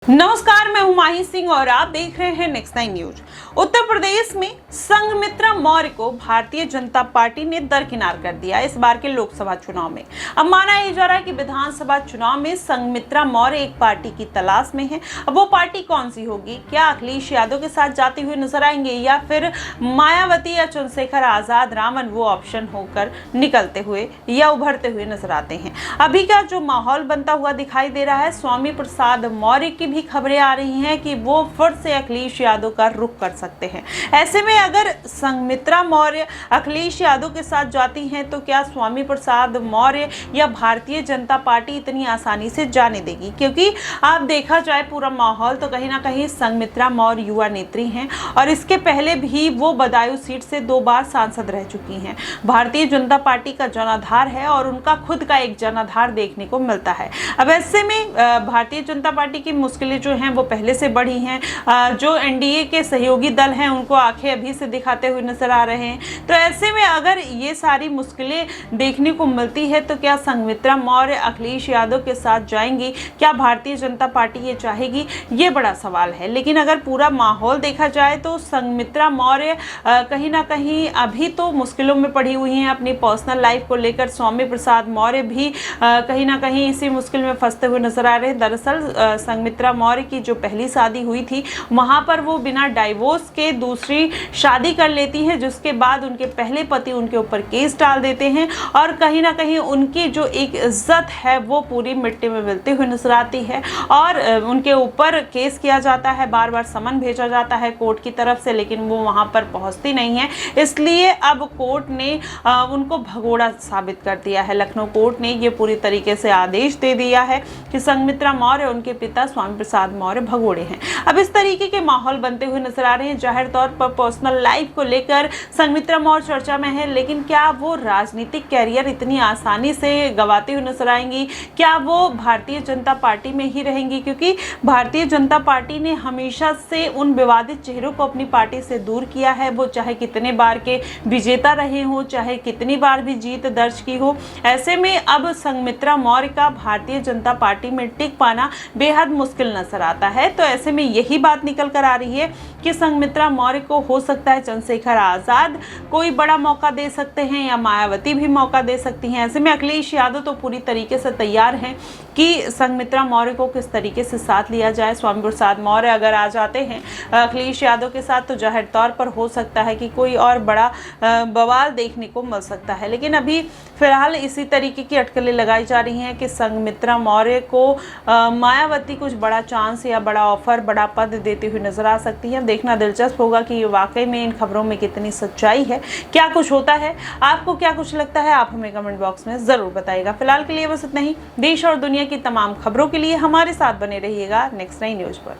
नमस्कार, मैं हूं माही सिंह और आप देख रहे हैं नेक्स्ट 9 न्यूज। उत्तर प्रदेश में संघमित्रा मौर्य को भारतीय जनता पार्टी ने दरकिनार कर दिया इस बार के लोकसभा चुनाव में। अब माना जा रहा है कि विधानसभा चुनाव में संघमित्रा मौर्य एक पार्टी की तलाश में है। अब वो पार्टी कौन सी होगी? क्या अखिलेश यादव के साथ जाते हुए नजर आएंगे या फिर मायावती या चंद्रशेखर आजाद रावण वो ऑप्शन होकर निकलते हुए या उभरते हुए नजर आते हैं? अभी का जो माहौल बनता हुआ दिखाई दे रहा है, स्वामी प्रसाद मौर्य की भी खबरें आ रही हैं कि वो फिर से अखिलेश यादव का रुख कर सकते हैं। ऐसे में अगर संघमित्रा मौर्य अखिलेश यादव के साथ जाती हैं तो क्या स्वामी प्रसाद मौर्य या भारतीय जनता पार्टी इतनी आसानी से जाने देगी? क्योंकि आप देखा जाए पूरा माहौल तो कहीं ना कहीं संघमित्रा मौर्य युवा नेत्री हैं और इसके पहले भी वो बदायूं सीट से 2 बार सांसद रह चुकी हैं। भारतीय जनता पार्टी का जनाधार है और उनका खुद का एक जनाधार देखने को मिलता है। अब ऐसे में भारतीय जनता पार्टी की मुश्किलें जो हैं वो पहले से बढ़ी हैं। जो एनडीए के सहयोगी दल हैं उनको आंखें अभी से दिखाते हुए नजर आ रहे हैं। तो ऐसे में अगर ये सारी मुश्किलें देखने को मिलती है तो क्या संघमित्रा मौर्य अखिलेश यादव के साथ जाएंगी? क्या भारतीय जनता पार्टी ये चाहेगी? ये बड़ा सवाल है। लेकिन अगर पूरा माहौल देखा जाए तो संघमित्रा मौर्य कहीं ना कहीं अभी तो मुश्किलों में पड़ी हुई हैं अपनी पर्सनल लाइफ को लेकर। स्वामी प्रसाद मौर्य भी कहीं ना कहीं इसी मुश्किल में फंसते हुए नजर आ रहे हैं। दरअसल संघमित्रा मौर्य की जो पहली शादी हुई थी वहां पर वो बिना डाइवोर्स के दूसरी शादी कर लेती हैं, जिसके बाद उनके पहले पति उनके ऊपर केस डाल देते हैं और कहीं ना कहीं उनकी जो एक इज्जत है वो पूरी मिट्टी में मिलती हुई नजर आती है और उनके ऊपर केस किया जाता है, बार बार समन भेजा जाता है कोर्ट की तरफ से, लेकिन वो वहां पर पहुंचती नहीं है। इसलिए अब कोर्ट ने उनको भगोड़ा साबित कर दिया है। लखनऊ कोर्ट ने ये पूरी तरीके से आदेश दे दिया है कि संघमित्रा मौर्य और उनके पिता स्वामी प्रसाद मौर्य भगोड़े हैं। अब इस तरीके के माहौल बनते हुए नजर आ रहे हैं। जाहिर तौर पर पर्सनल लाइफ को लेकर संघमित्रा मौर्य चर्चा में है, लेकिन क्या वो राजनीतिक कैरियर इतनी आसानी से गंवाते हुए नजर आएंगी? क्या वो भारतीय जनता पार्टी में ही रहेंगी? क्योंकि भारतीय जनता पार्टी ने हमेशा से उन विवादित चेहरों को अपनी पार्टी से दूर किया है। वो चाहे कितने बार के विजेता रहे हो, चाहे कितनी बार भी जीत दर्ज की हो। ऐसे में अब संघमित्रा मौर्य का भारतीय जनता पार्टी में टिक पाना बेहद मुश्किल नजर आता है। तो ऐसे में यही बात निकल कर आ रही है कि संघमित्रा मौर्य को हो सकता है चंद्रशेखर आजाद कोई बड़ा मौका दे सकते हैं या मायावती भी मौका दे सकती हैं। ऐसे में अखिलेश यादव तो पूरी तरीके से तैयार हैं कि संघमित्रा मौर्य को किस तरीके से साथ लिया जाए। स्वामी प्रसाद मौर्य अगर आ जाते हैं अखिलेश यादव के साथ तो जाहिर तौर पर हो सकता है कि कोई और बड़ा बवाल देखने को मिल सकता है। लेकिन अभी फिलहाल इसी तरीके की अटकलें लगाई जा रही हैं कि संघमित्रा मौर्य को मायावती कुछ बड़ा चांस या बड़ा ऑफर, बड़ा पद देती हुई नजर आ सकती है। देखना दिलचस्प होगा कि ये वाकई में इन खबरों में कितनी सच्चाई है, क्या कुछ होता है। आपको क्या कुछ लगता है आप हमें कमेंट बॉक्स में जरूर बताइएगा। फिलहाल के लिए बस इतना ही। देश और दुनिया की तमाम खबरों के लिए हमारे साथ बने रहिएगा नेक्स्ट 9 न्यूज पर।